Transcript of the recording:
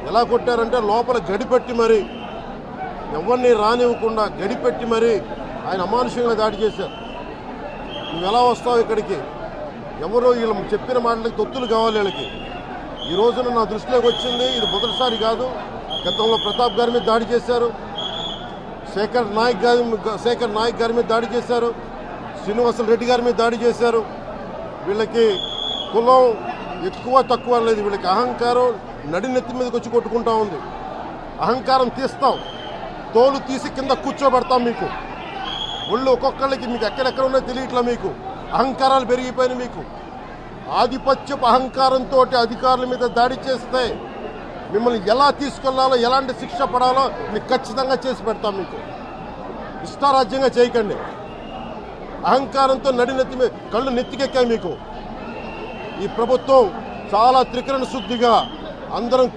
ఎలా కొట్టారంటే లోపల గడిపెట్టి మరి ఎవరిని రానివ్వకుండా గడిపెట్టి మరి ఆయన అమానుషంగా దాడి చేశారు. నువ్వు ఎలా వస్తావు ఇక్కడికి? ఎవరో వీళ్ళు చెప్పిన మాటలకి తొత్తులు కావాలి వీళ్ళకి. ఈ రోజున నా దృష్టిలోకి వచ్చింది, ఇది మొదటిసారి కాదు. గతంలో ప్రతాప్ గారి మీద దాడి చేశారు, శేఖర్ నాయక్ గారి మీద దాడి చేశారు, శ్రీనివాసులు రెడ్డి గారి మీద దాడి చేశారు. వీళ్ళకి కులం ఎక్కువ తక్కువ లేదు, వీళ్ళకి అహంకారం నడినెత్తి మీదకి వచ్చి కొట్టుకుంటా ఉంది. అహంకారం తీస్తాం, తోలు తీసి కింద కూర్చోబెడతాం. మీకు ఒళ్ళు ఒక్కొక్కళ్ళకి మీకు ఎక్కడెక్కడ ఉన్నాయో తెలియట్లా. మీకు అహంకారాలు పెరిగిపోయినాయి. మీకు ఆధిపత్యపు అహంకారంతో అధికారుల మీద దాడి చేస్తే మిమ్మల్ని ఎలా తీసుకెళ్లాలో, ఎలాంటి శిక్ష పడాలో మీకు ఖచ్చితంగా చేసి పెడతాం. మీకు ఇష్టారాజ్యంగా చేయకండి. అహంకారంతో నడినెత్తి కళ్ళు నెత్తికెక్కాయి. మీకు ఈ ప్రభుత్వం చాలా త్రికరణ శుద్ధిగా అందరం